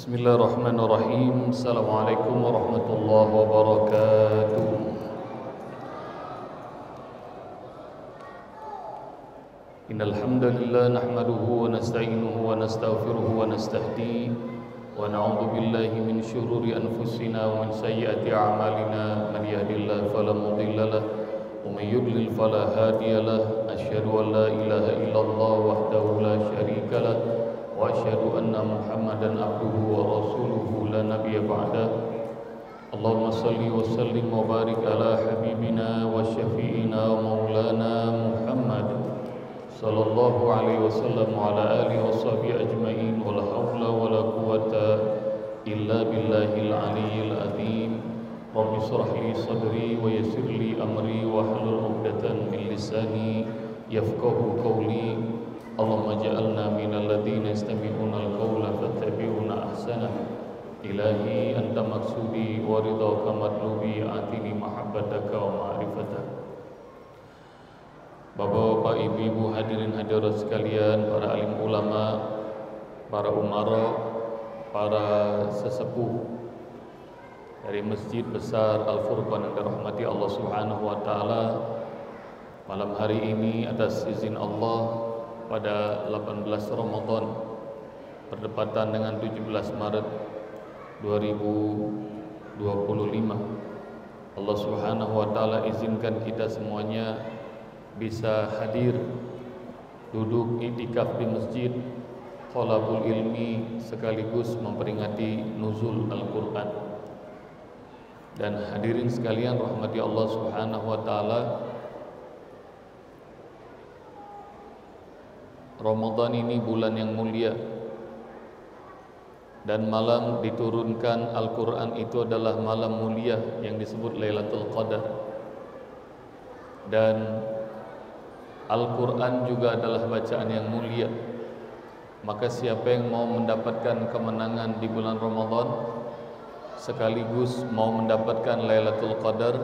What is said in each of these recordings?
Bismillahirrahmanirrahim. Assalamualaikum warahmatullahi wabarakatuh. Innal hamdalillah nahmaduhu wa nasta'inuhu wa nastaghfiruhu wa nastahdihi wa na'udzu billahi min shururi anfusina wa min sayyiati a'malina. Man yahdihillahu fala mudilla lahu wa may yudlil fala hadiya lahu. Asyhadu an la ilaha illallah wahdahu la syarika lahu wa asyhadu anna Muhammadan abduhu wa rasuluhu la nabiyya ba'da. Allahumma salli wa sallim wa barik ala habibina wa syafi'ina wa maulana Muhammad sallallahu alaihi wasallam wa ala alihi wa sahbihi ajma'in. Wa la hawla wa la quwwata illa billahil aliyyil azim. Rabbi shrah li sadri wa yassir li amri wa hlul 'uqdatam min lisani yafqahu qawli. Allahumma ja'alna minal ladzina yastami'una al-qawla fattabi'una ahsanah. Ilahi anta maksudi wa ridhaka matlubi, atini mahabbataka wa ma'rifataka. Bapak-bapak, ibu-ibu, hadirin hadirat sekalian, para alim ulama, para umara, para sesepuh dari Masjid Besar Al-Furqan yang dirahmati Allah Subhanahu wa taala, malam hari ini atas izin Allah pada 18 Ramadan bertepatan dengan 17 Maret 2025, Allah Subhanahu wa taala izinkan kita semuanya bisa hadir duduk iktikaf di masjid Thalabul Ilmi sekaligus memperingati nuzul Al-Qur'an. Dan hadirin sekalian rahmati Allah Subhanahu wa taala, Ramadan ini bulan yang mulia dan malam diturunkan Al-Quran itu adalah malam mulia yang disebut Lailatul Qadar. Dan Al-Quran juga adalah bacaan yang mulia. Maka siapa yang mau mendapatkan kemenangan di bulan Ramadan sekaligus mau mendapatkan Lailatul Qadar,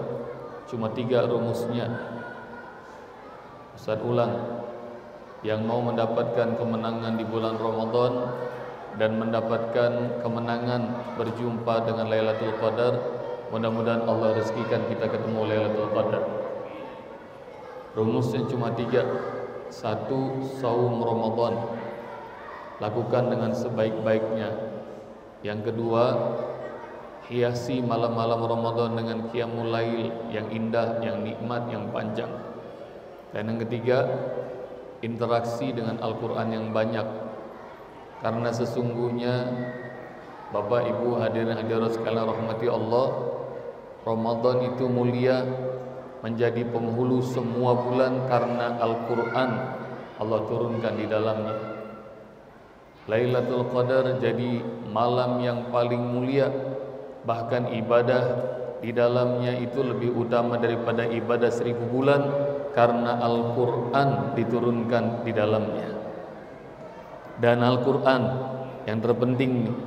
cuma 3 rumusnya. Ustaz ulang. Yang mau mendapatkan kemenangan di bulan Ramadan dan mendapatkan kemenangan berjumpa dengan Lailatul Qadar, mudah-mudahan Allah rezekikan kita ketemu Lailatul Qadar. Rumusnya cuma 3. 1. Saum Ramadan, lakukan dengan sebaik-baiknya. Yang kedua, hiasi malam-malam Ramadan dengan qiyamul lail yang indah, yang nikmat, yang panjang. Dan yang ketiga, interaksi dengan Al-Quran yang banyak. Karena sesungguhnya Bapak Ibu hadirin hadirat sekalian rahmati Allah, Ramadan itu mulia, menjadi penghulu semua bulan karena Al-Quran Allah turunkan di dalamnya. Lailatul Qadar jadi malam yang paling mulia, bahkan ibadah di dalamnya itu lebih utama daripada ibadah 1000 bulan karena Al-Quran diturunkan di dalamnya. Dan Al-Quran yang terpenting nih.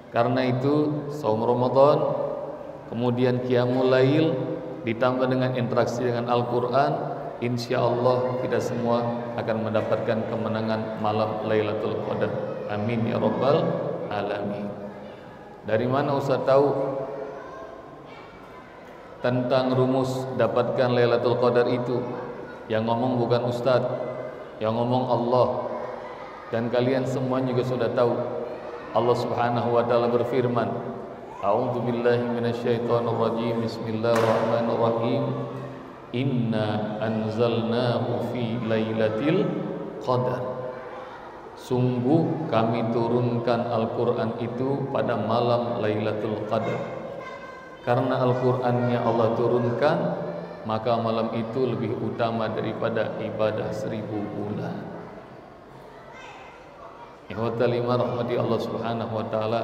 Karena itu saum Ramadan, kemudian qiyamul lail ditambah dengan interaksi dengan Al-Quran, insyaallah kita semua akan mendapatkan kemenangan malam Lailatul Qadar. Amin ya rabbal alamin. Dari mana Ustaz tahu tentang rumus dapatkan Lailatul Qadar itu? Yang ngomong bukan Ustaz, yang ngomong Allah. Dan kalian semua juga sudah tahu. Allah Subhanahu wa taala berfirman, A'udzu billahi minasyaitonir rajim. Bismillahirrahmanirrahim. Inna anzalnahu fi lailatul qadar. Sungguh kami turunkan Al-Qur'an itu pada malam Lailatul Qadar. Karena Al-Qur'annya Allah turunkan, maka malam itu lebih utama daripada ibadah 1000 bulan. Ikhwatal iman rahmati Allah Subhanahu wa taala,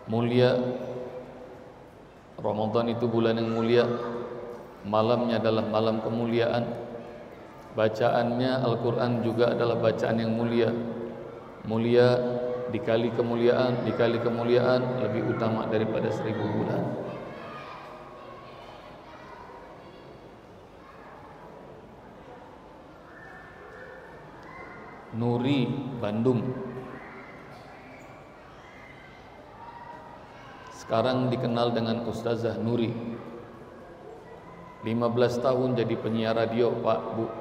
mulia Ramadan itu bulan yang mulia, malamnya adalah malam kemuliaan. Bacaannya Al-Quran juga adalah bacaan yang mulia. Mulia dikali kemuliaan lebih utama daripada 1000 bulan. Nuri Bandung sekarang dikenal dengan Ustazah Nuri. 15 tahun jadi penyiar radio, Pak, Bu.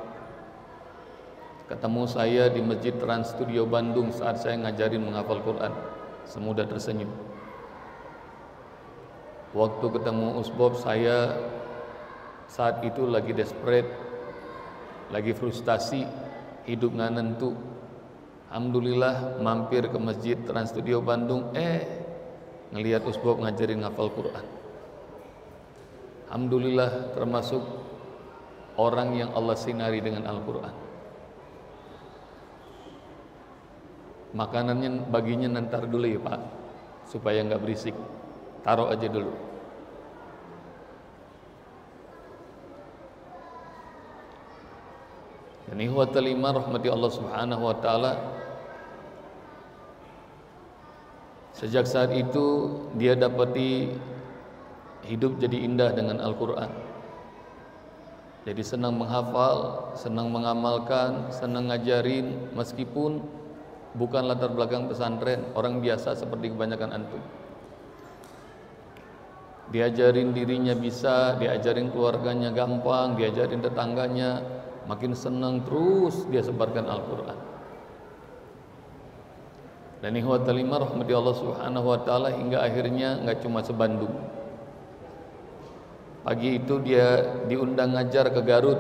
Ketemu saya di Masjid Trans Studio Bandung saat saya ngajarin menghafal Quran. Semudah tersenyum. Waktu ketemu Usbob, saya saat itu lagi desperate, lagi frustasi, hidup nggak nentu. Alhamdulillah mampir ke Masjid Trans Studio Bandung, ngelihat Usbob ngajarin ngafal Quran. Alhamdulillah termasuk orang yang Allah sinari dengan Al-Quran. Makanannya baginya nanti dulu ya Pak, supaya nggak berisik. Taruh aja dulu. Dan ikhwatal iman rahmati Allah Subhanahu wa taala, sejak saat itu dia dapati hidup jadi indah dengan Al-Quran. Jadi senang menghafal, senang mengamalkan, senang ngajarin, meskipun bukan latar belakang pesantren, orang biasa seperti kebanyakan antum. Diajarin dirinya bisa, diajarin keluarganya gampang, diajarin tetangganya, makin senang, terus dia sebarkan Al-Quran. Dan ikhwatal iman rahmati Allah Subhanahu wa taala, hingga akhirnya nggak cuma se-Bandung. Pagi itu dia diundang ngajar ke Garut.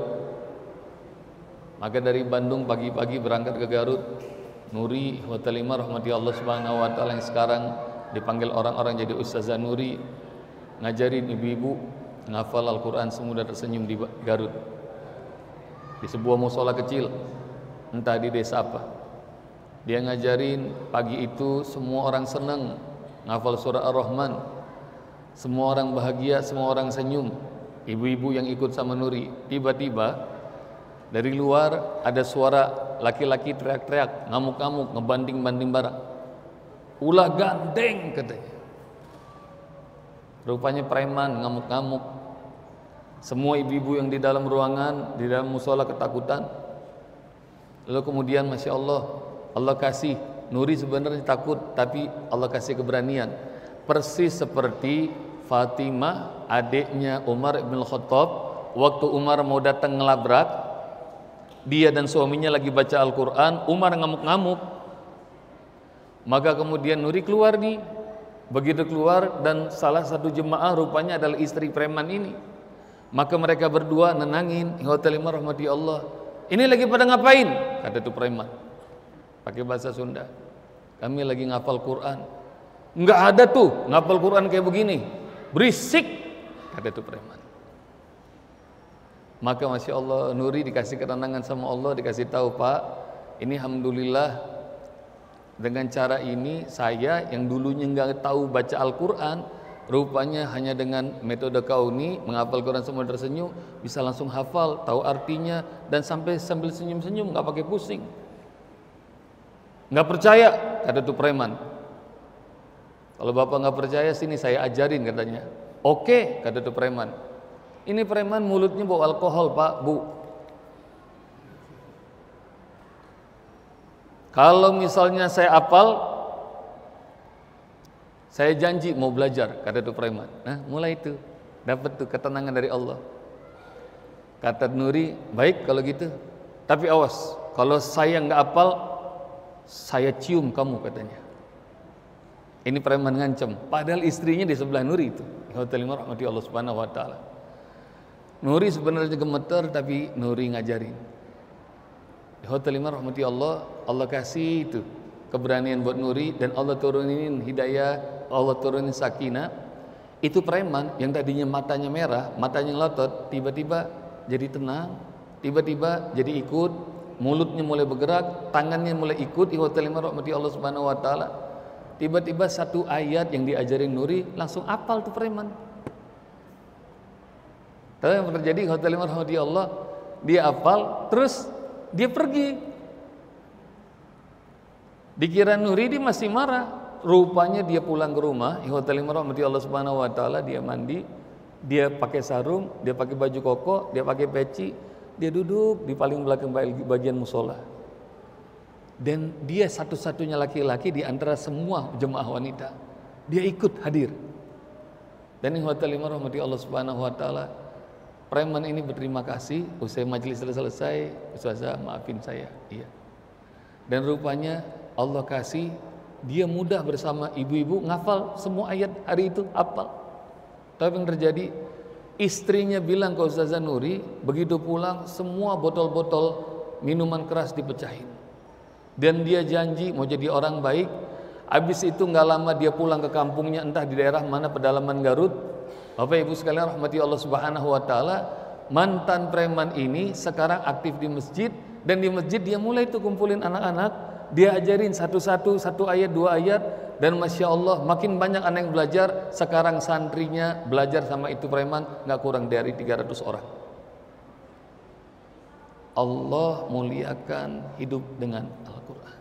Maka dari Bandung pagi-pagi berangkat ke Garut. Nuri ikhwatal iman rahmati Allah Subhanahu wa taala yang sekarang dipanggil orang-orang jadi Ustazah Nuri, ngajarin ibu-ibu ngafal Al-Quran semudah tersenyum di Garut. Di sebuah mushola kecil, entah di desa apa. Dia ngajarin pagi itu, semua orang senang ngafal surah Ar-Rahman. Semua orang bahagia, semua orang senyum. Ibu-ibu yang ikut sama Nuri, tiba-tiba dari luar ada suara laki-laki teriak-teriak, ngamuk-ngamuk, ngebanting-banting barang. Ulah gandeng katanya. Rupanya preman ngamuk-ngamuk. Semua ibu-ibu yang di dalam ruangan, di dalam musola ketakutan. Lalu kemudian Masya Allah, Allah kasih, Nuri sebenarnya takut, tapi Allah kasih keberanian. Persis seperti Fatimah, adiknya Umar ibn Khattab, waktu Umar mau datang ngelabrak, dia dan suaminya lagi baca Al-Quran, Umar ngamuk-ngamuk. Maka kemudian Nuri keluar nih. Begitu keluar dan salah satu jemaah rupanya adalah istri preman ini. Maka mereka berdua nenangin, ikhwatal iman rahmati Allah. Ini lagi pada ngapain? Kata itu preman. Pakai bahasa Sunda. Kami lagi ngafal Quran. Enggak ada tuh ngafal Quran kayak begini. Berisik, kata itu preman. Maka Masya Allah, Nuri dikasih ketenangan sama Allah, dikasih tahu, Pak, ini alhamdulillah dengan cara ini saya yang dulunya nggak tahu baca Al-Quran, rupanya hanya dengan metode kauni menghafal Quran semua tersenyum, bisa langsung hafal, tahu artinya, dan sampai sambil senyum-senyum, nggak pakai pusing. Nggak percaya, kata itu preman. Kalau bapak nggak percaya, sini saya ajarin katanya. Oke, kata itu preman. Ini preman mulutnya bau alkohol, Pak, Bu. Kalau misalnya saya apal, saya janji mau belajar, kata itu preman. Nah, mulai itu dapat tuh ketenangan dari Allah. Kata Nuri, baik kalau gitu. Tapi awas, kalau saya nggak apal, saya cium kamu, katanya. Ini preman ngancem. Padahal istrinya di sebelah Nuri itu. Rahmati Allah Subhanahu wa taala. Nuri sebenarnya gemeter, tapi Nuri ngajarin. Rahmati Allah, Allah kasih itu keberanian buat Nuri, dan Allah turunin hidayah, Allah turunin sakinah. Itu preman yang tadinya matanya merah, matanya ngelotot, tiba-tiba jadi tenang, tiba-tiba jadi ikut, mulutnya mulai bergerak, tangannya mulai ikut. Rahmati Allah Subhanahu wa taala. Tiba-tiba satu ayat yang diajarin Nuri langsung apal tuh preman. Tahu yang terjadi? Rahmati Allah, dia apal, terus dia pergi. Dikira Nuri dia masih marah. Rupanya dia pulang ke rumah. Rahmati Allah Subhanahu wa taala, dia mandi, dia pakai sarung, dia pakai baju koko, dia pakai peci, dia duduk di paling belakang bagian musola. Dan dia satu-satunya laki-laki di antara semua jemaah wanita. Dia ikut hadir. Dan ikhwatal iman rahmati Allah Subhanahu wa taala, preman ini berterima kasih, usai majelis selesai, Ustazah maafin saya. Iya. Dan rupanya Allah kasih dia mudah bersama ibu-ibu ngafal semua ayat hari itu, hafal. Tapi yang terjadi, istrinya bilang ke Ustazah Nuri, begitu pulang semua botol-botol minuman keras dipecahin. Dan dia janji mau jadi orang baik. Habis itu nggak lama dia pulang ke kampungnya, entah di daerah mana pedalaman Garut. Bapak Ibu sekalian rahmati Allah Subhanahu wa taala, mantan preman ini sekarang aktif di masjid, dan di masjid dia mulai tuh kumpulin anak-anak, dia ajarin satu-satu, satu ayat, dua ayat, dan Masya Allah makin banyak anak yang belajar. Sekarang santrinya belajar sama itu preman nggak kurang dari 300 orang. Allah muliakan hidup dengan Al-Quran.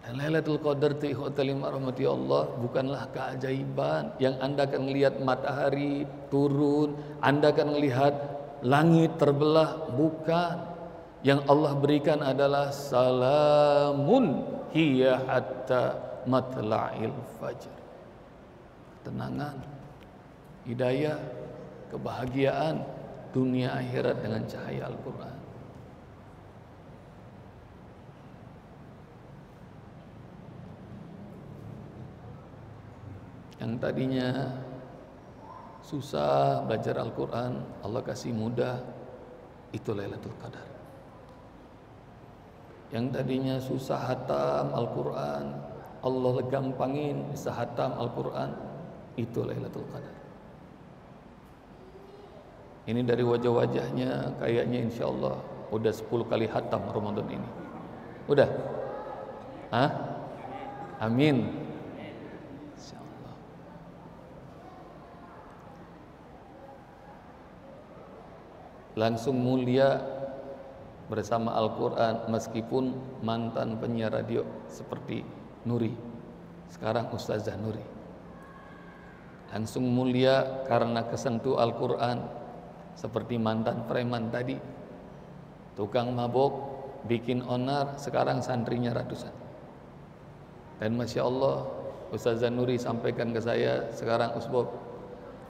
Dan Lailatul Qadar rahmati Allah bukanlah keajaiban yang Anda akan melihat matahari turun, Anda akan melihat langit terbelah, bukan. Yang Allah berikan adalah salamun hiya hatta matla'il fajr. Ketenangan, hidayah, kebahagiaan dunia akhirat dengan cahaya Al-Quran. Yang tadinya susah belajar Al-Quran, Allah kasih mudah, itu Lailatul Qadar. Yang tadinya susah hatam Al-Quran, Allah gampangin bisa hatam Al-Quran, itu Lailatul Qadar. Ini dari wajah-wajahnya kayaknya insya Allah udah 10 kali hatam Ramadan ini. Udah? Hah? Amin. Langsung mulia bersama Al-Quran meskipun mantan penyiar radio seperti Nuri, sekarang Ustazah Nuri. Langsung mulia karena kesentuh Al-Quran seperti mantan preman tadi, tukang mabok, bikin onar, sekarang santrinya ratusan. Dan Masya Allah Ustazah Nuri sampaikan ke saya sekarang, Usbob,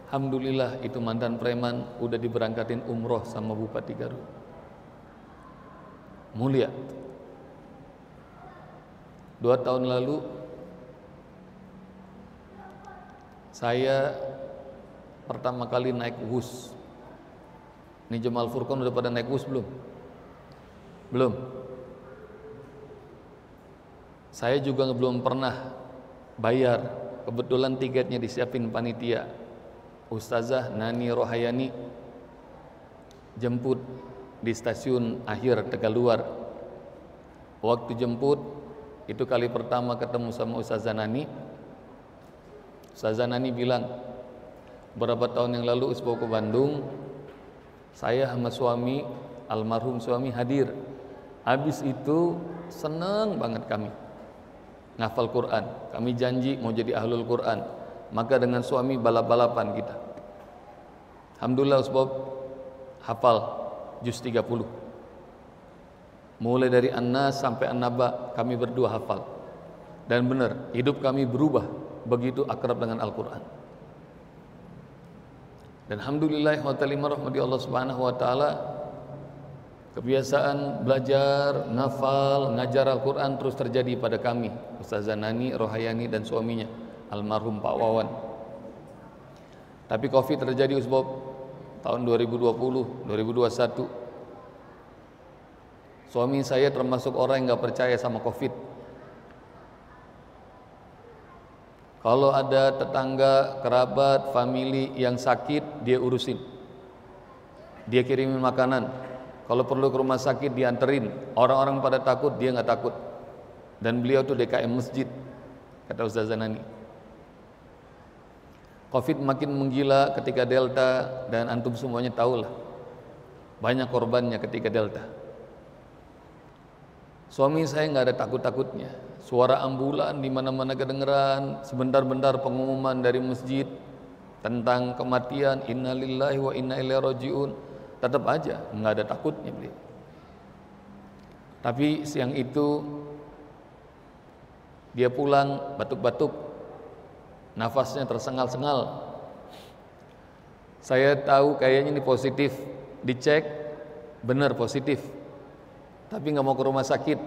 alhamdulillah itu mantan preman udah diberangkatin umroh sama Bupati Garut. Mulia. 2 tahun lalu saya pertama kali naik WUS. Ini Jamal Furqan udah pada naik WUS belum? Belum. Saya juga belum pernah bayar. Kebetulan tiketnya disiapin panitia. Ustazah Nani Rohayani jemput di stasiun akhir Tegaluar. Waktu jemput itu kali pertama ketemu sama Ustazah Nani. Ustazah Nani bilang, beberapa tahun yang lalu Usbo ke Bandung, saya sama suami, almarhum suami hadir. Habis itu senang banget kami ngafal Quran. Kami janji mau jadi ahlul Quran. Maka dengan suami balap-balapan kita. Alhamdulillah Usbob hafal juz 30. Mulai dari An-Nas sampai An-Naba kami berdua hafal. Dan benar, hidup kami berubah begitu akrab dengan Al-Quran. Dan alhamdulillah wa ta'ala rahmati Allah Subhanahu wa taala, kebiasaan belajar, ngafal, ngajar Al-Quran terus terjadi pada kami, Ustazah Nani Rohayani dan suaminya almarhum Pak Wawan. Tapi Covid terjadi Usbob tahun 2020, 2021. Suami saya termasuk orang yang gak percaya sama Covid. Kalau ada tetangga, kerabat, famili yang sakit, dia urusin. Dia kirimin makanan. Kalau perlu ke rumah sakit dianterin. Orang-orang pada takut, dia gak takut. Dan beliau tuh DKM masjid, kata Ustazah Nani. Covid makin menggila ketika Delta, dan antum semuanya tahulah banyak korbannya ketika Delta. Suami saya nggak ada takut-takutnya. Suara ambulan di mana-mana kedengeran, sebentar-bentar pengumuman dari masjid tentang kematian, innalillahi wa inna ilaihi rajiun. Tetap aja nggak ada takutnya beliau. Tapi siang itu Dia pulang batuk-batuk, nafasnya tersengal-sengal. Saya tahu kayaknya ini positif, dicek, benar positif, tapi nggak mau ke rumah sakit.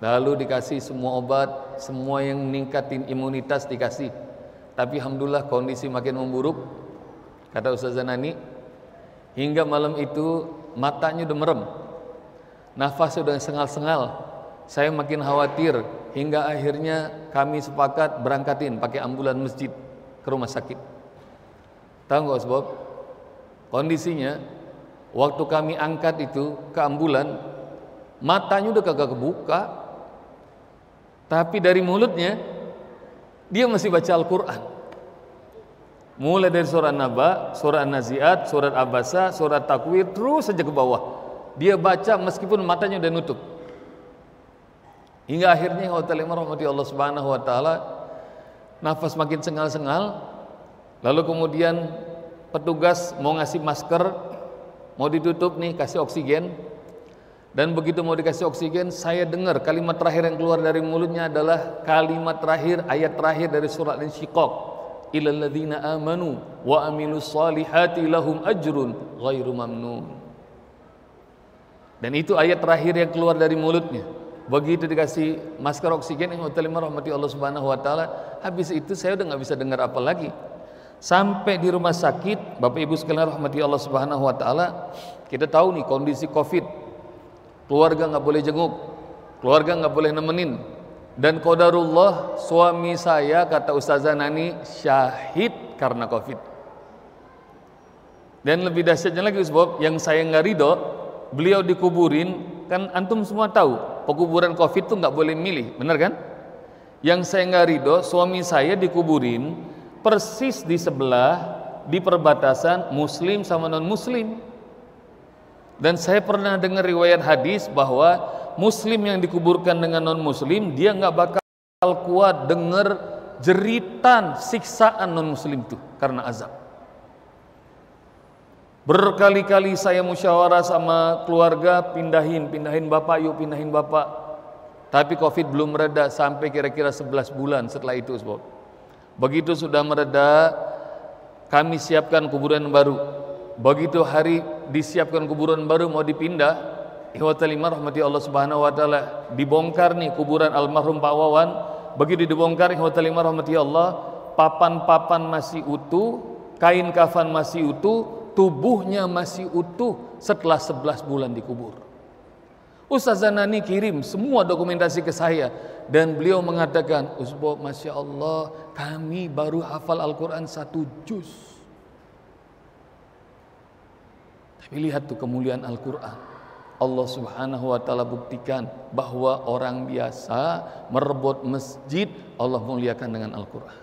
Lalu dikasih semua obat, semua yang meningkatin imunitas dikasih. Tapi alhamdulillah kondisi makin memburuk, kata Ustazah Nani. Hingga malam itu matanya udah merem, nafas udah sengal-sengal. Saya makin khawatir, hingga akhirnya kami sepakat berangkatin pakai ambulan masjid ke rumah sakit. Tahu nggak sebab? Kondisinya waktu kami angkat itu ke ambulan, matanya udah kagak kebuka, tapi dari mulutnya dia masih baca Al-Quran. Mulai dari surah Naba, surah An-Nazi'at, surat Abasa, surat Takwir, terus saja ke bawah. Dia baca meskipun matanya udah nutup. Hingga akhirnya rahmati Allah Subhanahu wa taala, nafas makin sengal-sengal. Lalu kemudian petugas mau ngasih masker, mau ditutup nih, kasih oksigen. Dan begitu mau dikasih oksigen, saya dengar kalimat terakhir yang keluar dari mulutnya adalah kalimat terakhir, ayat terakhir dari surat Al-Insyiqaq. Illal ladzina amanu wa amilus solihati lahum ajrun ghairu mamnun. Dan itu ayat terakhir yang keluar dari mulutnya. Begitu dikasih masker oksigen, rahmati Allah Subhanahu wa taala, habis itu saya udah nggak bisa dengar apa lagi. Sampai di rumah sakit, Bapak Ibu sekalian rahmati Allah Subhanahu wa taala, kita tahu nih kondisi Covid. Keluarga nggak boleh jenguk, keluarga nggak boleh nemenin. Dan qadarullah, suami saya, kata Ustazah Nani, syahid karena Covid. Dan lebih dahsyatnya lagi sebab yang saya nggak ridho, beliau dikuburin, kan antum semua tahu pekuburan Covid tuh nggak boleh milih, benar kan? Yang saya nggak ridho, suami saya dikuburin persis di sebelah, di perbatasan Muslim sama non Muslim. Dan saya pernah dengar riwayat hadis bahwa Muslim yang dikuburkan dengan non Muslim, dia nggak bakal kuat dengar jeritan siksaan non Muslim itu karena azab. Berkali-kali saya musyawarah sama keluarga, pindahin bapak, yuk pindahin bapak. Tapi Covid belum mereda sampai kira-kira 11 bulan setelah itu. Begitu sudah mereda, kami siapkan kuburan baru. Begitu hari disiapkan kuburan baru mau dipindah, rahmati Allah Subhanahu wa taala, dibongkar nih kuburan almarhum Pak Wawan. Begitu dibongkar, rahmati Allah, papan-papan masih utuh, kain kafan masih utuh, tubuhnya masih utuh setelah 11 bulan dikubur. Ustazah Nani kirim semua dokumentasi ke saya dan beliau mengatakan, Ustaz, Masya Allah, kami baru hafal Al-Quran 1 juz. Tapi lihat tuh kemuliaan Al-Quran. Allah Subhanahu wa taala buktikan bahwa orang biasa merebut masjid, Allah muliakan dengan Al-Quran.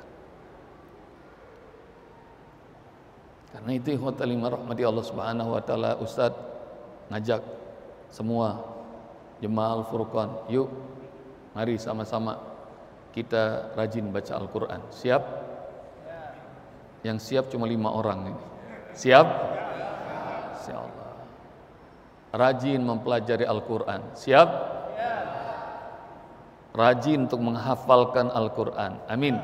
Karena itu rahmati Allah Subhanahu wa taala, Ustaz ngajak semua jemaah Al-Furqan, yuk mari sama-sama kita rajin baca Al-Quran. Siap? Yang siap cuma 5 orang ini. Siap? Insya Allah. Rajin mempelajari Al-Quran. Siap? Rajin untuk menghafalkan Al-Quran. Amin.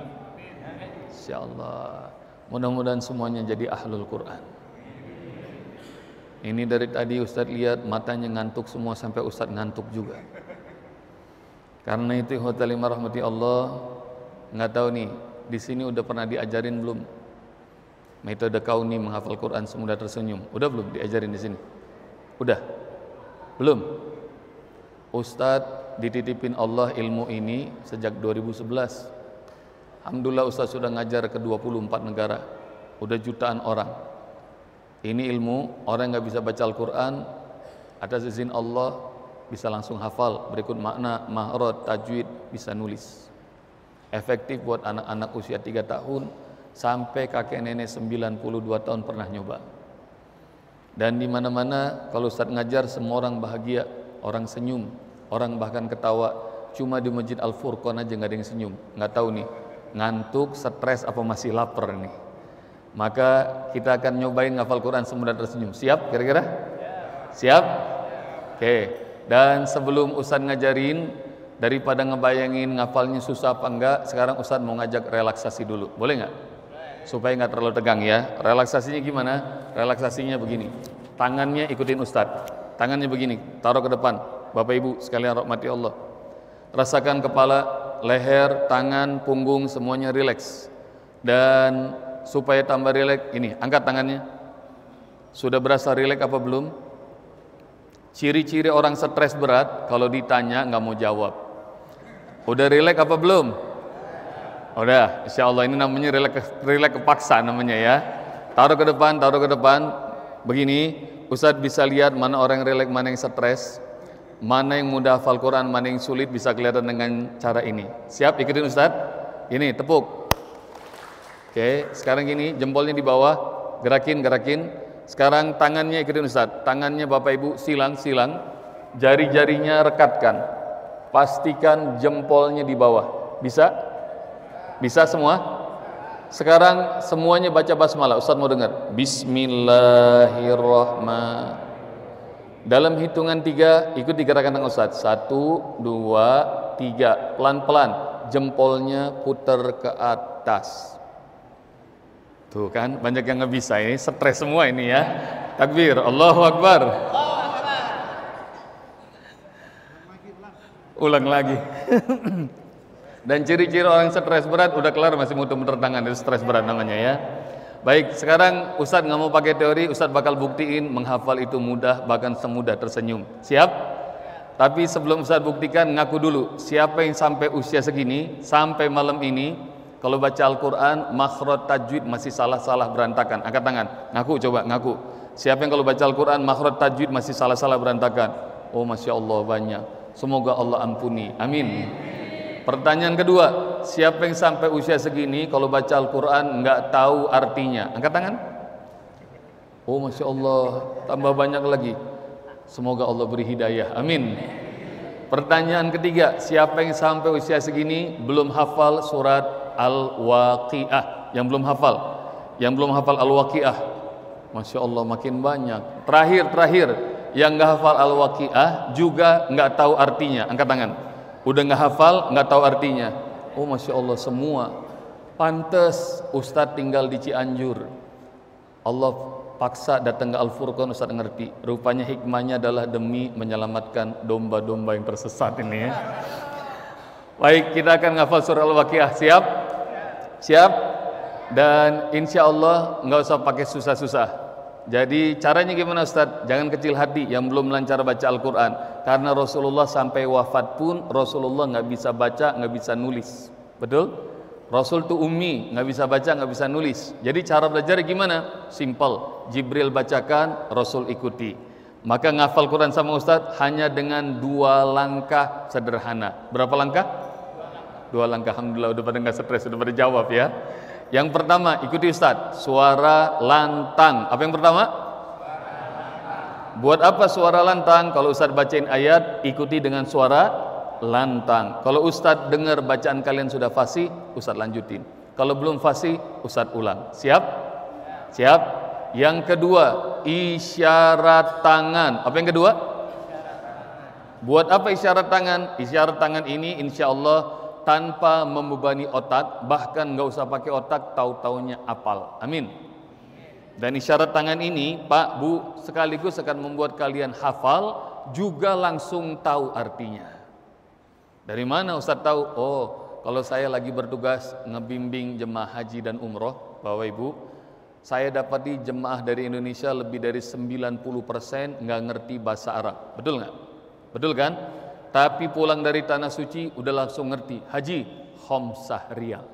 Insya Allah. Mudah-mudahan semuanya jadi ahlul Quran. Ini dari tadi Ustadz lihat matanya ngantuk semua, sampai Ustadz ngantuk juga. Karena itu rahmati Allah, nggak tahu nih di sini udah pernah diajarin belum metode kauni menghafal Quran semudah tersenyum? Udah belum diajarin di sini? Udah? Belum? Ustadz dititipin Allah ilmu ini sejak 2011. Alhamdulillah Ustadz sudah ngajar ke 24 negara, udah jutaan orang. Ini ilmu, orang nggak bisa baca Al-Quran, atas izin Allah bisa langsung hafal, berikut makna, mahraj, tajwid, bisa nulis. Efektif buat anak-anak usia 3 tahun sampai kakek nenek 92 tahun pernah nyoba. Dan di mana-mana kalau Ustadz ngajar, semua orang bahagia, orang senyum, orang bahkan ketawa. Cuma di Masjid Al-Furqan aja nggak ada yang senyum, nggak tahu nih ngantuk, stres, apa masih lapar nih. Maka kita akan nyobain ngafal Quran semudah tersenyum. Siap kira-kira? Siap? Oke. Dan sebelum Ustadz ngajarin, Daripada ngebayangin ngafalnya susah apa enggak, sekarang Ustadz mau ngajak relaksasi dulu. Boleh nggak? Supaya nggak terlalu tegang ya. Relaksasinya gimana? Relaksasinya begini. Tangannya ikutin Ustadz. Tangannya begini, taruh ke depan. Bapak Ibu sekalian rahmati Allah. Rasakan kepala, leher, tangan, punggung semuanya rileks. Dan supaya tambah rileks, ini angkat tangannya. Sudah berasa rileks apa belum? Ciri-ciri orang stres berat, kalau ditanya nggak mau jawab. Udah rileks apa belum? Udah, insya Allah ini namanya rileks kepaksa namanya ya. Taruh ke depan, taruh ke depan. Begini, Ustadz bisa lihat mana orang yang rileks, mana yang stres, mana yang mudah hafal Quran, mana yang sulit, bisa kelihatan dengan cara ini. Siap, ikutin Ustadz. Ini, tepuk. Oke, sekarang gini, jempolnya di bawah, gerakin. Sekarang tangannya ikutin Ustadz. Tangannya Bapak Ibu silang, jari-jarinya rekatkan. Pastikan jempolnya di bawah. Bisa? Bisa semua? Sekarang semuanya baca basmalah. Ustaz mau dengar. Bismillahirrahmanirrahim. Dalam hitungan 3 ikuti gerakan tangan Ustaz. 1, 2, 3. Pelan-pelan jempolnya putar ke atas. Tuh kan banyak yang nggak bisa, ini stres semua ini ya. Takbir, Allahu Akbar. Ulang lagi. Dan ciri-ciri orang stres berat udah kelar masih muter-muter tangan, itu stres berat namanya ya. Baik, sekarang Ustadz nggak mau pakai teori, Ustadz bakal buktiin menghafal itu mudah, bahkan semudah tersenyum. Siap? Tapi sebelum Ustadz buktikan, ngaku dulu. Siapa yang sampai usia segini, sampai malam ini, kalau baca Al-Quran, makhraj tajwid masih salah-salah berantakan? Angkat tangan, ngaku, coba ngaku. Siapa yang kalau baca Al-Quran, makhraj tajwid masih salah-salah berantakan? Oh, Masya Allah banyak. Semoga Allah ampuni, amin. Pertanyaan kedua, siapa yang sampai usia segini kalau baca Al-Quran nggak tahu artinya? Angkat tangan. Oh, Masya Allah, tambah banyak lagi. Semoga Allah beri hidayah, amin. Pertanyaan ketiga, siapa yang sampai usia segini belum hafal surat Al-Waqiah? Yang belum hafal Al-Waqiah. Masya Allah makin banyak. Terakhir, yang nggak hafal Al-Waqiah juga nggak tahu artinya. Angkat tangan. Udah nggak hafal, nggak tahu artinya. Oh, Masya Allah semua. Pantes Ustadz tinggal di Cianjur. Allah paksa datang ke Al-Furqan, Ustadz ngerti. Rupanya hikmahnya adalah demi menyelamatkan domba-domba yang tersesat ini ya. Baik, kita akan ngafal surah Al-Waqiah. Siap? Dan insya Allah nggak usah pakai susah-susah. Jadi caranya gimana Ustadz? Jangan kecil hati yang belum lancar baca Al-Quran. Karena Rasulullah sampai wafat pun Rasulullah nggak bisa baca, nggak bisa nulis. Betul? Rasul itu ummi, nggak bisa baca, nggak bisa nulis. Jadi cara belajar gimana? Simple. Jibril bacakan, Rasul ikuti. Maka ngafal Quran sama Ustadz hanya dengan 2 langkah sederhana. Berapa langkah? 2 langkah. Alhamdulillah udah pada nggak stres, udah pada jawab ya. Yang pertama, ikuti Ustadz, suara lantang. Apa yang pertama? Buat apa suara lantang? Kalau Ustadz bacain ayat, ikuti dengan suara lantang. Kalau Ustadz dengar bacaan kalian sudah fasih, Ustadz lanjutin. Kalau belum fasih, Ustadz ulang. Siap? Yang kedua, isyarat tangan. Apa yang kedua? Buat apa isyarat tangan? Isyarat tangan ini insya Allah tanpa membebani otak, bahkan nggak usah pakai otak, tahu-taunya apal. Amin. Dan isyarat tangan ini, Pak, Bu, sekaligus akan membuat kalian hafal, juga langsung tahu artinya. Dari mana Ustadz tahu? Oh, kalau saya lagi bertugas ngebimbing jemaah haji dan umroh, Bapak Ibu, saya dapati jemaah dari Indonesia lebih dari 90% nggak ngerti bahasa Arab. Betul nggak? Betul kan? Tapi pulang dari tanah suci udah langsung ngerti. Haji, khomsah riyal.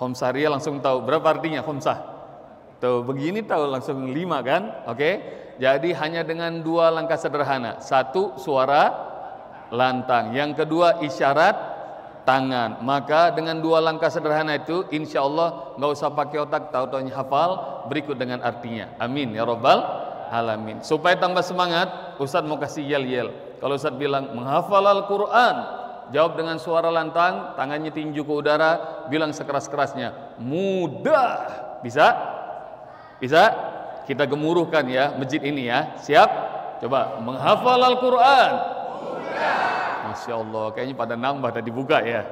Khomsah riyal langsung tahu. Berapa artinya khomsah? Tuh begini tahu langsung 5 kan? Oke. Jadi hanya dengan 2 langkah sederhana. 1, suara lantang. Yang kedua, isyarat tangan. Maka dengan 2 langkah sederhana itu insya Allah nggak usah pakai otak, tahu-tahunya hafal berikut dengan artinya. Amin ya Rabbal alamin. Supaya tambah semangat, Ustadz mau kasih yel-yel. Kalau Ustadz bilang menghafal Al-Quran, jawab dengan suara lantang, tangannya tinju ke udara, bilang sekeras-kerasnya, mudah. Bisa? Kita gemuruhkan ya masjid ini ya. Siap? Coba menghafal Al-Quran. Mudah. Masya Allah, kayaknya pada nambah tadi buka ya.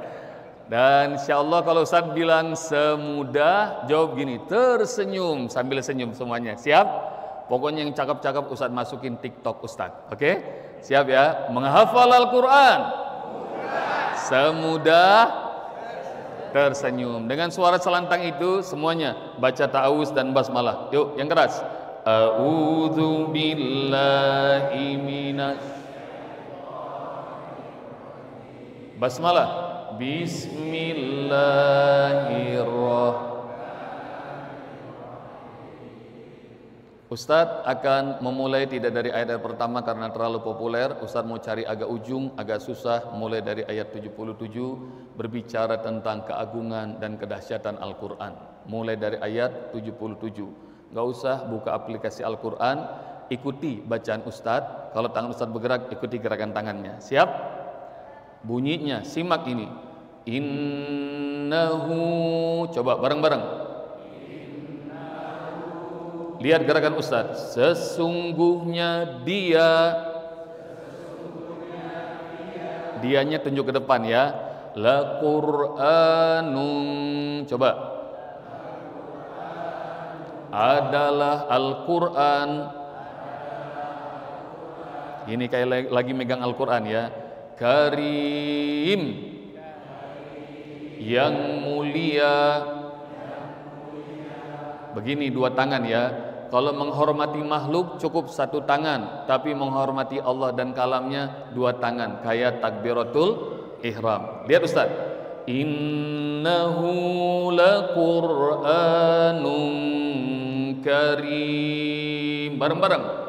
Dan insya Allah kalau Ustaz bilang semudah, jawab gini, tersenyum sambil senyum semuanya. Siap? Pokoknya yang cakap-cakap Ustaz masukin TikTok Ustaz. Oke? Siap ya? Menghafal Al-Quran semudah tersenyum. Dengan suara selantang itu semuanya baca ta'awuz dan basmalah. Yuk, yang keras. A'udzu billahi minas. Basmalah. Bismillahirrahmanirrahim. Ustadz akan memulai tidak dari ayat pertama karena terlalu populer. Ustadz mau cari agak ujung, agak susah, mulai dari ayat 77 berbicara tentang keagungan dan kedahsyatan Al-Quran. Mulai dari ayat 77. Gak usah buka aplikasi Al-Quran, ikuti bacaan Ustadz. Kalau tangan Ustadz bergerak, ikuti gerakan tangannya. Siap? Bunyinya, simak ini. Innahu, coba bareng-bareng. Lihat gerakan Ustadz. Sesungguhnya dia. Dianya tunjuk ke depan ya. La Qur'anun. Coba. Adalah Al-Quran. Ini kayak lagi megang Al-Quran ya. Karim, yang mulia. Begini dua tangan ya. Kalau menghormati makhluk cukup satu tangan, tapi menghormati Allah dan kalamnya dua tangan, kayak takbiratul ihram. Lihat Ustaz. Innahu laqur'anun karim. Bareng-bareng.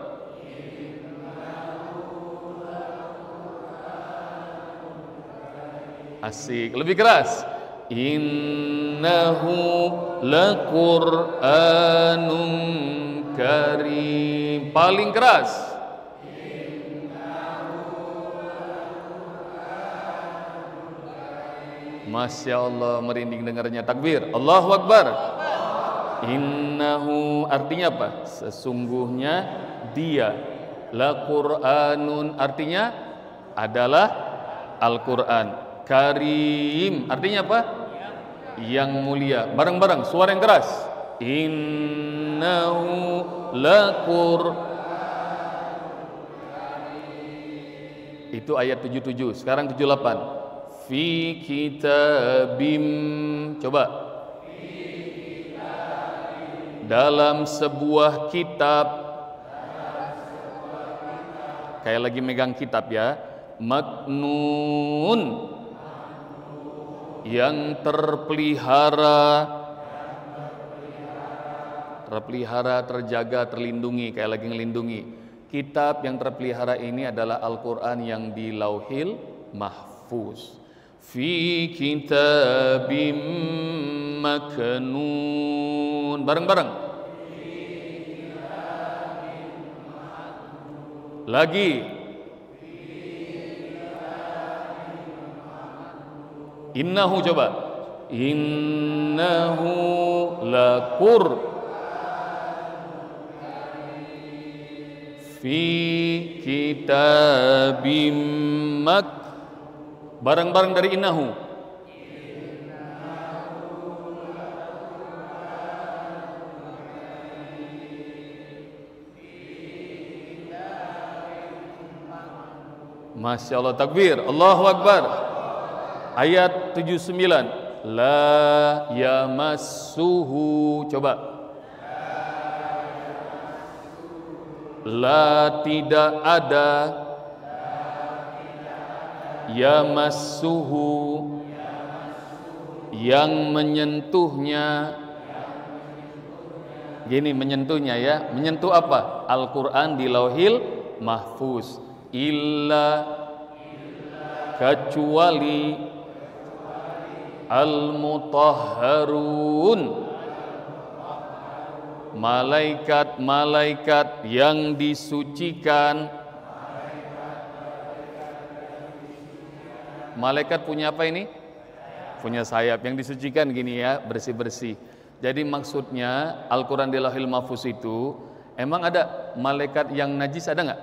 Asik, lebih keras. Innahu laqur'anun karim. Paling keras. Masya Allah, merinding dengarnya. Takbir, Allahu Akbar. Innahu artinya apa? Sesungguhnya dia. Laqur'anun artinya adalah Al-Quran. Karim artinya apa? Yang mulia. Bareng-bareng, suara yang keras. Innahu laqur. Itu ayat 77. Sekarang 78. Fi kitabim. Coba. Dalam sebuah kitab. Kayak lagi megang kitab ya. Maknun, yang terpelihara, terjaga, terlindungi, kayak lagi ngelindungi. Kitab yang terpelihara ini adalah Al-Quran yang di Lauhil Mahfuz. Fi kitabim maknun. Bareng-bareng. Lagi. Innahu, coba. Innahu laqur fi kitabim mak. Barang-barang dari innahu. Masya Allah, takbir, Allahu Akbar. Ayat 79. La yamassuhu. Coba. La tidak ada. Yamassuhu, yang menyentuhnya. Gini menyentuhnya ya. Menyentuh apa? Al-Quran di Lauhil Mahfuz. Illa, kecuali al-mutahharun, malaikat-malaikat yang disucikan. Malaikat punya apa ini? Punya sayap, yang disucikan gini ya, bersih-bersih. Jadi maksudnya Al-Quran di Lauhil Mahfuz itu, emang ada malaikat yang najis, ada nggak?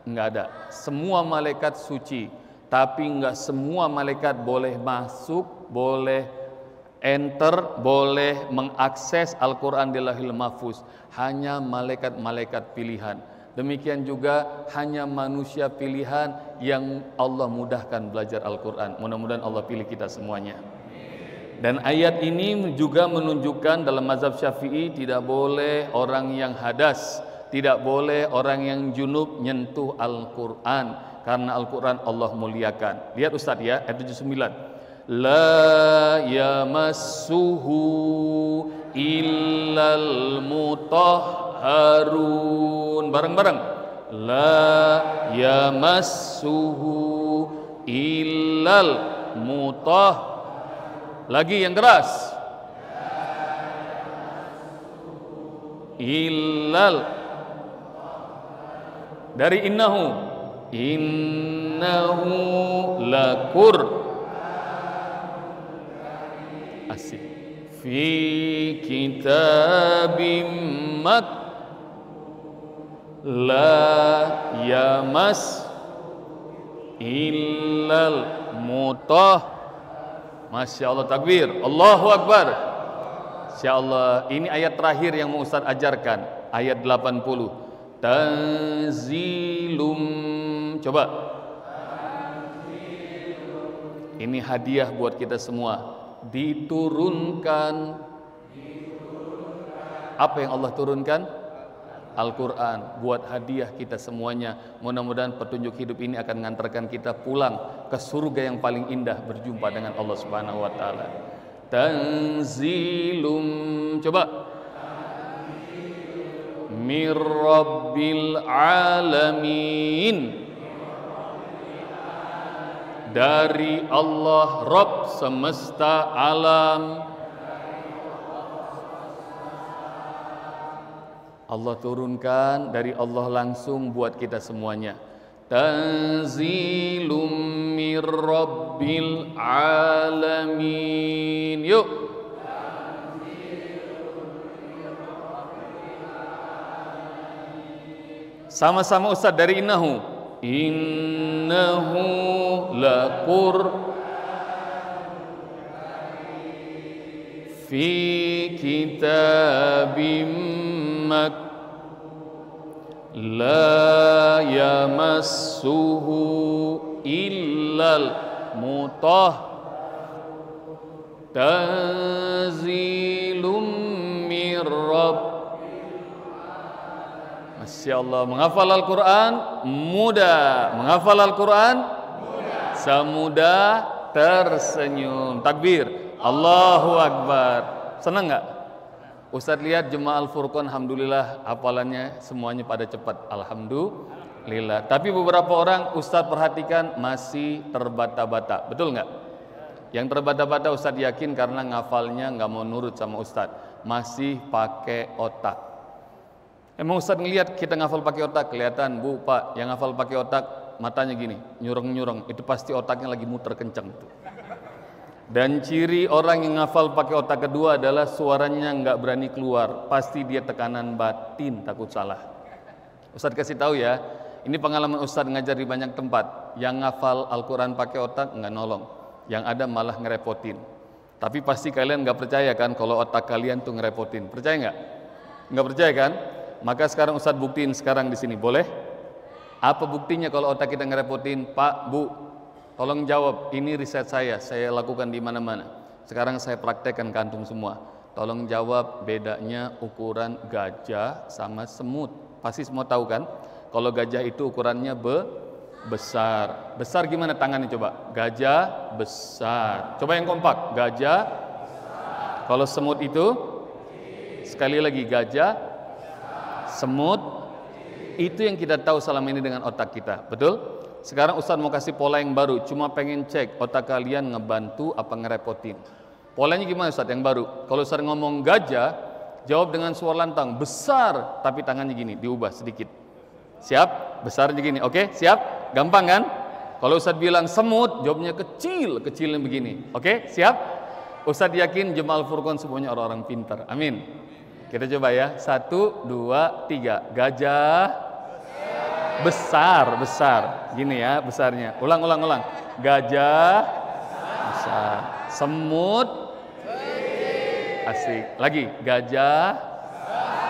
Nggak ada. Semua malaikat suci. Tapi enggak semua malaikat boleh masuk, boleh enter, boleh mengakses Al-Quran di Lauhil Mahfuz. Hanya malaikat-malaikat pilihan. Demikian juga hanya manusia pilihan yang Allah mudahkan belajar Al-Quran. Mudah-mudahan Allah pilih kita semuanya. Dan ayat ini juga menunjukkan dalam mazhab Syafi'i tidak boleh orang yang hadas, tidak boleh orang yang junub nyentuh Al-Quran, karena Al-Quran Allah muliakan. Lihat Ustaz ya, ayat 79. La yamassuhu illal mutahharun. Bareng-bareng. La yamassuhu illal mutahharun. Lagi yang keras. Illal. Dari innahu lakur. Asik. Fi kitabim mak la yamas illal mutah. Masya Allah, takbir, Allahu Akbar. Insya Allah, ini ayat terakhir yang mau Ustaz ajarkan, ayat 80. Tanzilum. Coba. Ini hadiah buat kita semua. Diturunkan. Apa yang Allah turunkan? Al-Quran, buat hadiah kita semuanya. Mudah-mudahan petunjuk hidup ini akan mengantarkan kita pulang ke surga yang paling indah, berjumpa dengan Allah Subhanahu wa taala. Tanzilum, coba. Mir Rabbil Alamin. Dari Allah Rabb semesta alam. Allah turunkan dari Allah langsung buat kita semuanya. Tanzilum mir Rabbil Alamin. Yuk. Sama-sama Ustaz dari innahu. Innahu laqur fi kitabim mak la yamassuhu illal mutah tanzilum mir rabb. Masya Allah, menghafal Al-Quran mudah, menghafal Al-Quran semudah tersenyum. Takbir, Allahu Akbar. Senang nggak? Ustadz lihat jemaah Al-Furqan, alhamdulillah hafalannya semuanya pada cepat, alhamdulillah. Tapi beberapa orang Ustadz perhatikan masih terbata-bata, betul nggak? Yang terbata-bata Ustadz yakin karena ngafalnya nggak mau nurut sama Ustadz, masih pakai otak. Emang Ustadz ngelihat kita ngafal pakai otak, kelihatan Bu, Pak, yang ngafal pakai otak matanya gini, nyureng-nyureng, itu pasti otaknya lagi muter kenceng tuh. Dan ciri orang yang ngafal pakai otak kedua adalah suaranya nggak berani keluar, pasti dia tekanan batin, takut salah. Ustadz kasih tahu ya, ini pengalaman Ustadz ngajar di banyak tempat. Yang ngafal Al-Quran pakai otak nggak nolong, yang ada malah ngerepotin. Tapi pasti kalian nggak percaya kan kalau otak kalian tuh ngerepotin, percaya nggak? Nggak percaya kan? Maka sekarang Ustadz buktiin sekarang di sini, boleh? Apa buktinya kalau otak kita ngerepotin? Pak, Bu, tolong jawab. Ini riset saya lakukan di mana-mana. Sekarang saya praktekkan ke antum semua. Tolong jawab bedanya ukuran gajah sama semut. Pasti semua tahu kan? Kalau gajah itu ukurannya besar. Besar gimana tangannya coba? Gajah besar. Coba yang kompak. Gajah. Kalau semut itu, sekali lagi gajah. Semut, itu yang kita tahu selama ini dengan otak kita, betul? Sekarang Ustadz mau kasih pola yang baru, cuma pengen cek otak kalian ngebantu apa ngerepotin. Polanya gimana Ustadz yang baru? Kalau Ustadz ngomong gajah, jawab dengan suara lantang, besar, tapi tangannya gini, diubah sedikit. Siap? Besarnya gini, oke? Siap? Gampang kan? Kalau Ustadz bilang semut, jawabnya kecilnya begini, oke? Siap? Ustadz yakin jemaah Al-Furqan semuanya orang-orang pintar, amin. Kita coba ya, 1, 2, 3. Gajah besar. Gini ya, besarnya. Ulang. Gajah besar. Semut asik. Lagi, gajah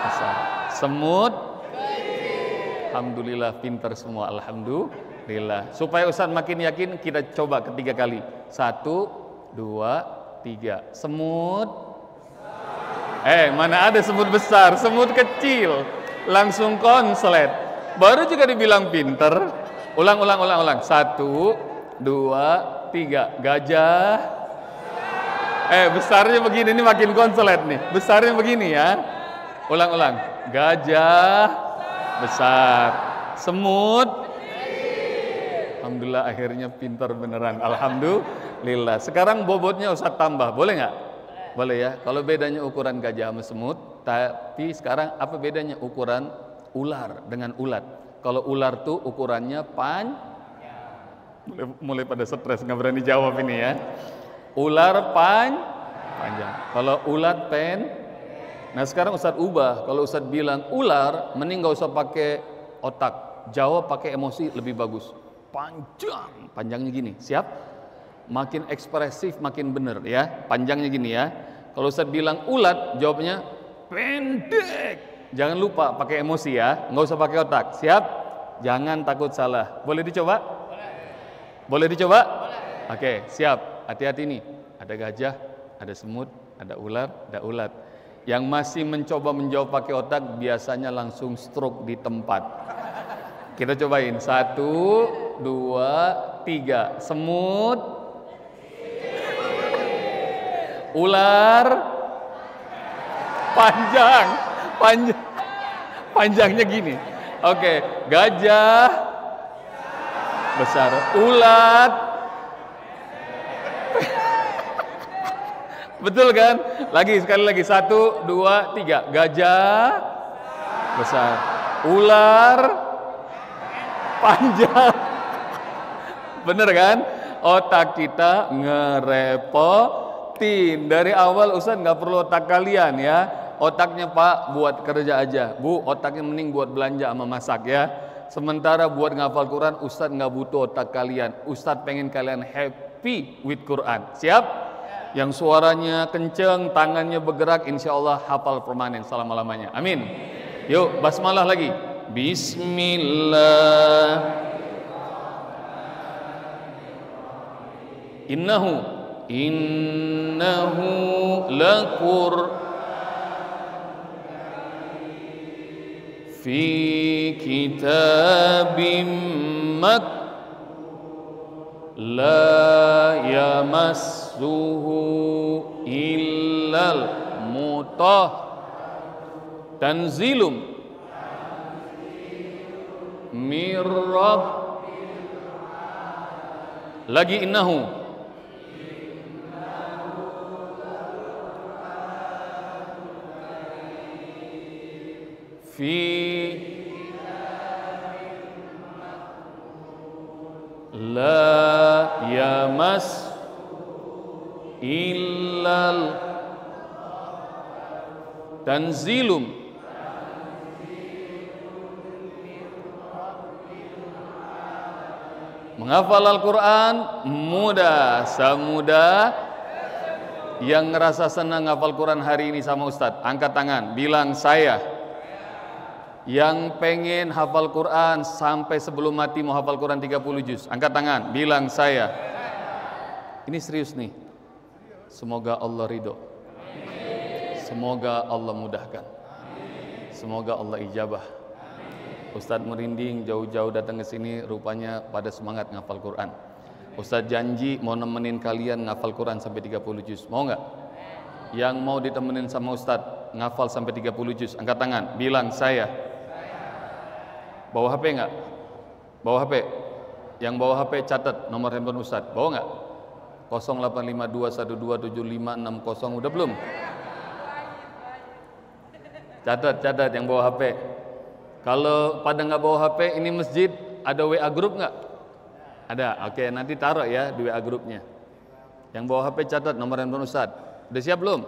besar. Semut. Alhamdulillah pinter semua. Alhamdulillah. Supaya Ustaz makin yakin, kita coba ketiga kali. 1, 2, 3. Semut. Mana ada semut besar, semut kecil. Langsung konslet. Baru juga dibilang pinter. Ulang. 1, 2, 3. Gajah. Besarnya begini, ini makin konslet nih. Besarnya begini ya. Ulang. Gajah besar. Semut. Alhamdulillah akhirnya pintar beneran. Alhamdulillah. Sekarang bobotnya Ustaz tambah. Boleh nggak? Boleh ya. Kalau bedanya ukuran gajah sama semut. Tapi sekarang apa bedanya ukuran ular dengan ulat? Kalau ular tuh ukurannya mulai pada stres, nggak berani jawab ini ya. Ular panjang. Kalau ulat Nah sekarang Ustaz ubah. Kalau Ustaz bilang ular, mending nggak usah pakai otak. Jawab pakai emosi lebih bagus. Panjangnya gini. Siap? Makin ekspresif, makin bener ya. Panjangnya gini ya. Kalau Ustaz bilang ulat, jawabnya pendek. Jangan lupa pakai emosi ya. Nggak usah pakai otak. Siap? Jangan takut salah. Boleh dicoba? Boleh dicoba? Oke, siap. Hati-hati nih. Ada gajah, ada semut, ada ular, ada ulat. Yang masih mencoba menjawab pakai otak biasanya langsung stroke di tempat. Kita cobain. 1, 2, 3. Semut. Ular. Panjangnya gini. Oke, gajah besar. Ulat. Betul kan? Sekali lagi. 1, 2, 3. Gajah besar. Ular panjang. Bener kan? Otak kita ngerepotin. Dari awal Ustaz nggak perlu otak kalian ya. Otaknya Pak buat kerja aja. Bu, otaknya mending buat belanja sama masak ya. Sementara buat ngafal Quran, Ustaz nggak butuh otak kalian. Ustaz pengen kalian happy with Quran. Siap? Yang suaranya kenceng, tangannya bergerak, insya Allah hafal permanen selama-lamanya. Amin. Yuk, basmalah lagi. Bismillah. Innahu lakur fi kitabim la yamassuhu illal tanzilum mirrab. Lagi innahu fi la yamas illal tanzilum menghafal Al-Quran mudah, semudah. Yang ngerasa senang ngafal Quran hari ini sama Ustadz, angkat tangan, bilang saya. Yang pengen hafal Quran sampai sebelum mati mau hafal Quran 30 juz, angkat tangan, bilang saya. Ini serius nih. Semoga Allah ridho. Semoga Allah mudahkan. Semoga Allah ijabah. Ustadz merinding jauh-jauh datang ke sini, rupanya pada semangat ngafal Quran. Ustadz janji mau nemenin kalian ngafal Quran sampai 30 juz. Mau nggak? Yang mau ditemenin sama Ustadz ngafal sampai 30 juz, angkat tangan, bilang saya. Bawa HP nggak? Bawa HP. Yang bawa HP catat nomor handphone Ustadz. Bawa nggak? 0852127560. Udah belum? Catat yang bawa HP. Kalau pada nggak bawa HP, ini masjid ada WA grup nggak? Ada. Oke, nanti taruh ya di WA grupnya. Yang bawa HP catat nomor handphone Ustadz. Udah siap belum?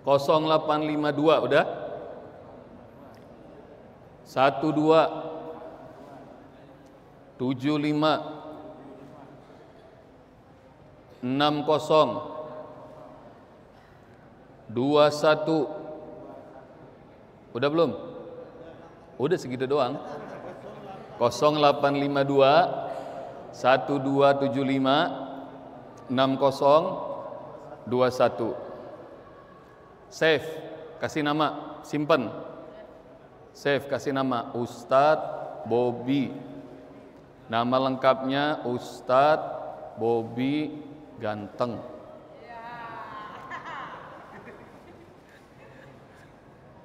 0852 udah? 1275 60 21. Udah belum? Udah segitu doang. 0852 1275 60 21. Save, kasih nama, simpen. Save, kasih nama Ustadz Bobby. Nama lengkapnya Ustadz Bobby Ganteng.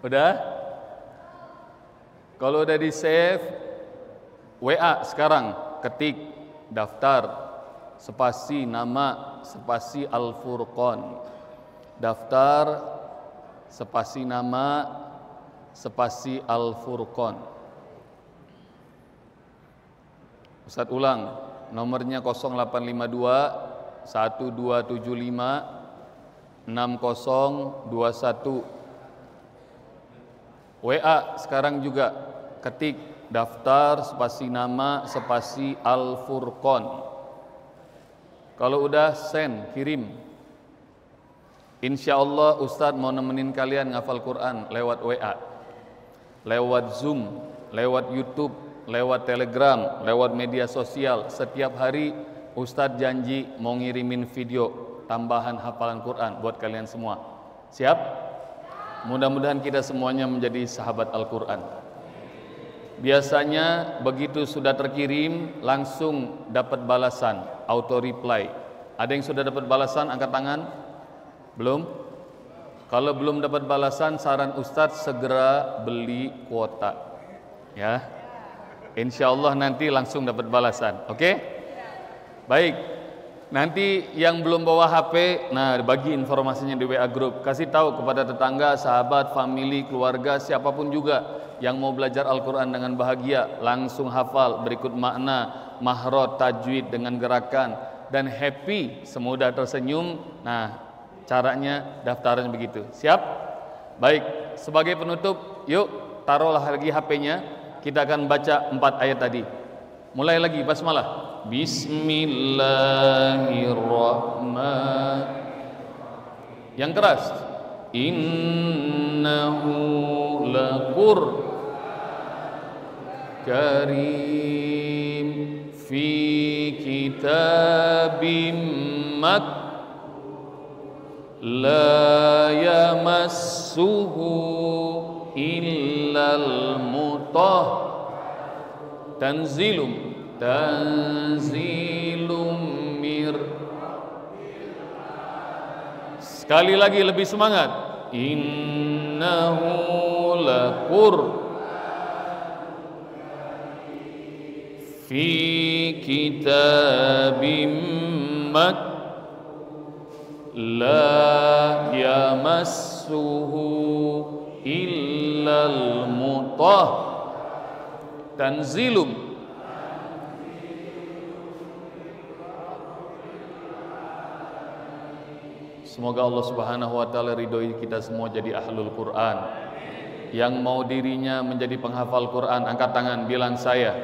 Udah? Kalau udah di save, WA sekarang, ketik daftar spasi nama spasi Al-Furqan. Daftar spasi nama spasi Al-Furqan. Ustadz ulang, nomornya 0852 1275 6021. WA sekarang juga, ketik daftar spasi nama spasi Al-Furqan. Kalau udah send, kirim. Insya Allah Ustadz mau nemenin kalian ngafal Quran lewat WA, lewat Zoom, lewat YouTube, lewat Telegram, lewat media sosial. Setiap hari Ustadz janji mau ngirimin video tambahan hafalan Quran buat kalian semua. Siap? Mudah-mudahan kita semuanya menjadi sahabat Al-Quran. Biasanya begitu sudah terkirim langsung dapat balasan, auto reply. Ada yang sudah dapat balasan, angkat tangan. Belum? Kalau belum dapat balasan, saran Ustadz segera beli kuota. Ya, insya Allah nanti langsung dapat balasan. Oke? Baik. Nanti yang belum bawa HP, nah bagi informasinya di WA Group. Kasih tahu kepada tetangga, sahabat, family, keluarga, siapapun juga yang mau belajar Al-Quran dengan bahagia, langsung hafal, berikut makna, mahrot, tajwid dengan gerakan, dan happy, semudah tersenyum. Nah, caranya daftaran begitu. Siap? Baik, sebagai penutup, yuk taruhlah lagi HP-nya. Kita akan baca 4 ayat tadi. Mulai lagi, basmalah. Bismillahirrahmanirrahim. Yang keras. Innahu laqur karim fi kitabim mak la yamassuhu illal mutah tanzilum mir. Sekali lagi lebih semangat. Innahu laqur fi kitabim mak la yamassuhu illal mutah tanzilum. Semoga Allah Subhanahu wa taala ridhoi kita semua jadi ahlul Quran. Yang mau dirinya menjadi penghafal Quran, angkat tangan, bilang saya.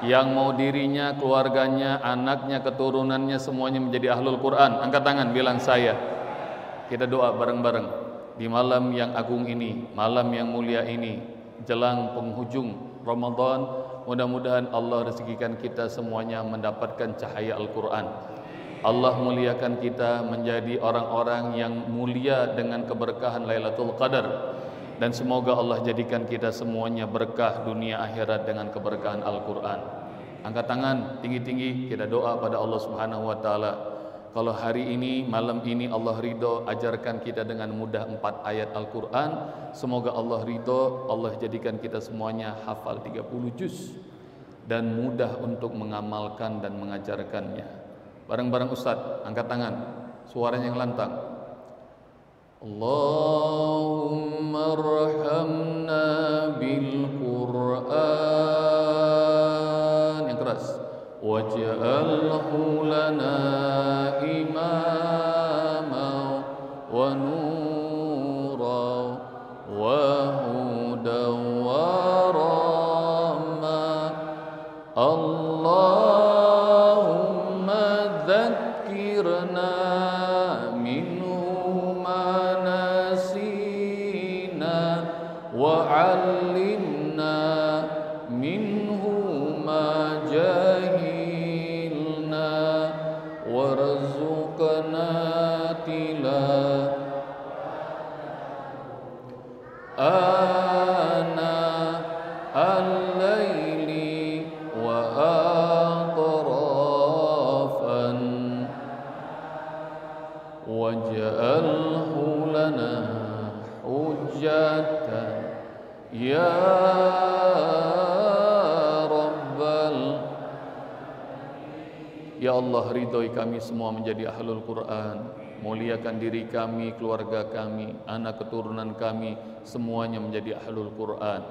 Yang mau dirinya, keluarganya, anaknya, keturunannya semuanya menjadi ahlul Quran, angkat tangan, bilang saya. Kita doa bareng-bareng di malam yang agung ini, malam yang mulia ini, jelang penghujung Ramadan. Mudah-mudahan Allah rezekikan kita semuanya mendapatkan cahaya Al-Quran. Allah muliakan kita menjadi orang-orang yang mulia dengan keberkahan Lailatul Qadar, dan semoga Allah jadikan kita semuanya berkah dunia akhirat dengan keberkahan Al-Quran. Angkat tangan tinggi-tinggi, kita doa pada Allah Subhanahu wa taala. Kalau hari ini, malam ini Allah ridho, ajarkan kita dengan mudah 4 ayat Al-Quran. Semoga Allah ridho, Allah jadikan kita semuanya hafal 30 juz dan mudah untuk mengamalkan dan mengajarkannya. Bareng-bareng Ustadz, angkat tangan, suaranya yang lantang. Allahumma arhamna bil Qur'an. Yang keras. Waj'alhu lana imama wa nur. آناء الليل وأطراف واجعله لنا حجة يا Rabbal. Ya Allah, ridhoi kami semua menjadi ahlul Quran. Muliakan diri kami, keluarga kami, anak keturunan kami, semuanya menjadi ahlul Quran.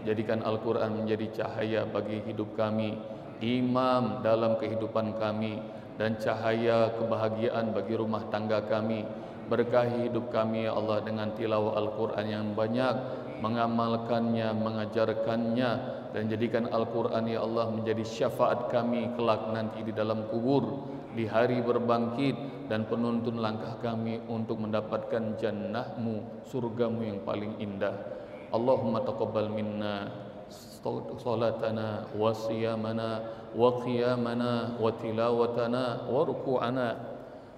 Jadikan Al-Quran menjadi cahaya bagi hidup kami, imam dalam kehidupan kami, dan cahaya kebahagiaan bagi rumah tangga kami. Berkahi hidup kami ya Allah dengan tilawah Al-Quran yang banyak, mengamalkannya, mengajarkannya, dan jadikan Al-Quran ya Allah menjadi syafaat kami kelak nanti di dalam kubur, di hari berbangkit, dan penuntun langkah kami untuk mendapatkan jannahmu, surgamu yang paling indah. Allahumma taqabbal minna salatana wa siyamana wa qiyamana wa tilawatana wa ruku'ana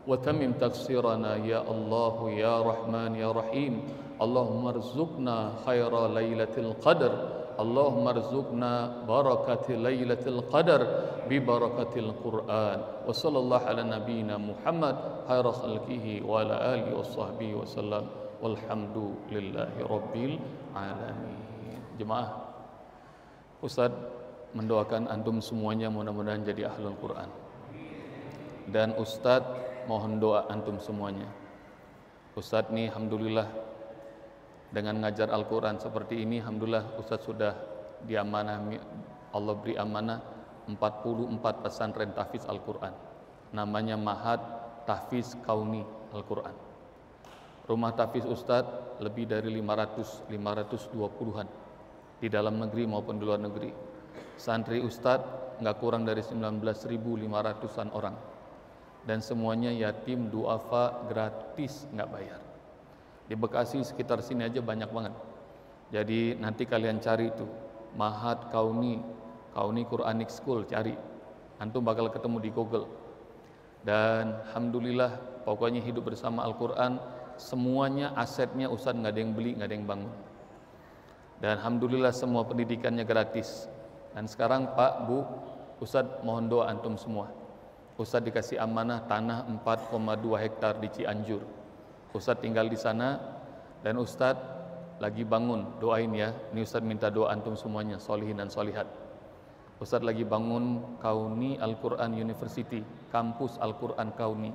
wa tamim taksirana ya Allah ya Rahman ya Rahim. Allahumma arzuqna khaira lailatul qadar, Allahumma arzuqna barakati lailatul qadar bi barakatil Quran. Wa sallallahu ala nabiyyina Muhammad khaira khalqihi wa ala alihi wa sahbihi wa sallam. Walhamdulillahi rabbil alamin. Jemaah, Ustaz mendoakan antum semuanya mudah-mudahan jadi ahlul Quran. Dan Ustaz mohon doa antum semuanya. Ustaz nih alhamdulillah dengan ngajar Al-Quran seperti ini, alhamdulillah Ustaz sudah diamanah, Allah beri amanah 44 pesantren tahfiz Al-Quran. Namanya Ma'had Tahfiz Kauni Al-Quran. Rumah tahfiz Ustadz lebih dari 520-an di dalam negeri maupun di luar negeri. Santri Ustadz nggak kurang dari 19.500-an orang, dan semuanya yatim duafa gratis, nggak bayar. Di Bekasi sekitar sini aja banyak banget. Jadi nanti kalian cari itu Ma'had Kauni Quranic School, cari, antum bakal ketemu di Google. Dan alhamdulillah pokoknya hidup bersama Al-Quran, semuanya asetnya Ustadz nggak ada yang beli, nggak ada yang bangun. Dan alhamdulillah semua pendidikannya gratis. Dan sekarang Pak, Bu, Ustadz mohon doa antum semua. Ustadz dikasih amanah tanah 4,2 hektar di Cianjur. Ustadz tinggal di sana, dan Ustadz lagi bangun, doain ya. Ini Ustadz minta doa antum semuanya, solihin dan solihat. Ustadz lagi bangun Kauni Al-Quran University, kampus Al-Quran Kauni.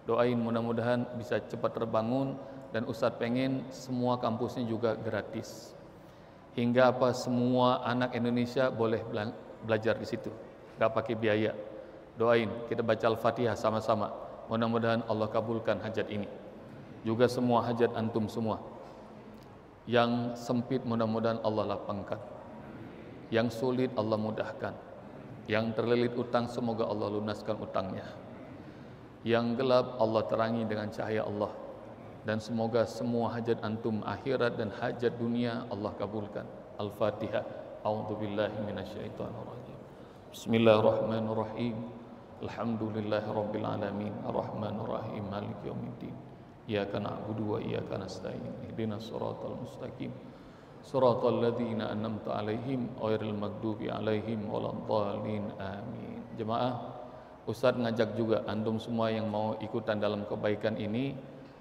Doain mudah-mudahan bisa cepat terbangun, dan Ustadz pengen semua kampusnya juga gratis. Hingga apa, semua anak Indonesia boleh belajar di situ, gak pakai biaya. Doain, kita baca Al-Fatihah sama-sama. Mudah-mudahan Allah kabulkan hajat ini. Juga semua hajat antum semua. Yang sempit mudah-mudahan Allah lapangkan. Yang sulit Allah mudahkan. Yang terlilit utang semoga Allah lunaskan utangnya. Yang gelap Allah terangi dengan cahaya Allah. Dan semoga semua hajat antum akhirat dan hajat dunia Allah kabulkan. Al-Fatihah. A'udzubillahi minasyaitonirrajim. Bismillahirrahmanirrahim. Alhamdulillahirabbil alamin. Arrahmanirrahim. Maliki yaumiddin. Iyyaka na'budu wa iyyaka nasta'in. Ihdinas siratal mustaqim. Siratal ladzina an'amta 'alaihim ghairil maghdubi 'alaihim waladdallin. Amin. Jemaah, Ustadz ngajak juga antum semua yang mau ikutan dalam kebaikan ini,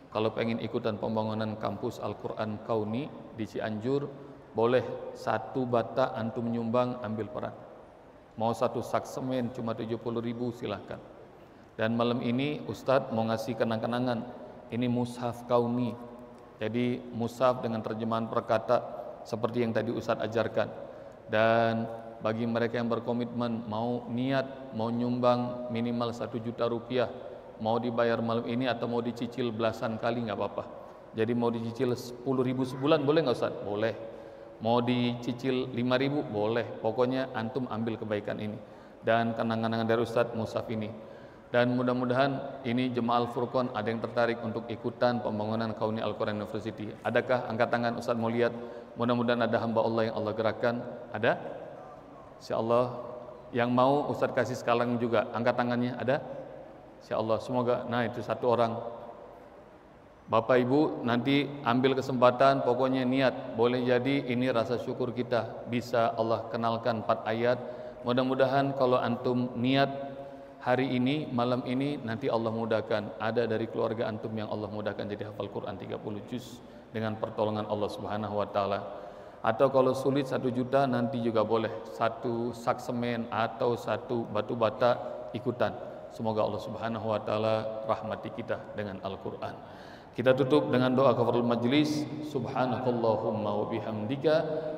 kalau pengen ikutan pembangunan kampus Al-Quran Kauni di Cianjur, boleh 1 bata antum nyumbang, ambil peran. Mau 1 sak semen cuma 70.000 silahkan. Dan malam ini Ustadz mau ngasih kenang-kenangan, ini mushaf Kauni. Jadi mushaf dengan terjemahan perkata seperti yang tadi Ustadz ajarkan. Dan bagi mereka yang berkomitmen mau niat mau nyumbang minimal 1 juta rupiah, mau dibayar malam ini atau mau dicicil belasan kali nggak apa-apa. Jadi mau dicicil 10.000 sebulan boleh nggak Ustaz? Boleh. Mau dicicil 5.000 boleh. Pokoknya antum ambil kebaikan ini dan kenang-kenangan dari Ustaz mushaf ini. Dan mudah-mudahan ini Jemaah Al-Furqan ada yang tertarik untuk ikutan pembangunan Kauni Al-Quran University. Adakah? Angkat tangan, Ustaz mau lihat. Mudah-mudahan ada hamba Allah yang Allah gerakkan. Ada? Insyaallah. Yang mau Ustaz kasih sekarang juga, angkat tangannya. Ada? Insyaallah. Semoga. Nah, itu 1 orang. Bapak Ibu nanti ambil kesempatan, pokoknya niat. Boleh jadi ini rasa syukur kita bisa Allah kenalkan 4 ayat. Mudah-mudahan kalau antum niat hari ini, malam ini, nanti Allah mudahkan. Ada dari keluarga antum yang Allah mudahkan jadi hafal Quran 30 juz dengan pertolongan Allah Subhanahu wa taala. Atau kalau sulit 1 juta nanti juga boleh 1 sak semen atau 1 batu bata ikutan. Semoga Allah Subhanahu wa taala rahmati kita dengan Al-Qur'an. Kita tutup dengan doa kafaratul majlis. Subhanakallahumma wa bihamdika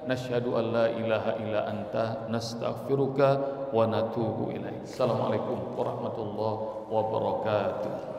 nasyhadu an la ilaha illa anta nastaghfiruka wa natubu ilaik. Assalamualaikum warahmatullahi wabarakatuh.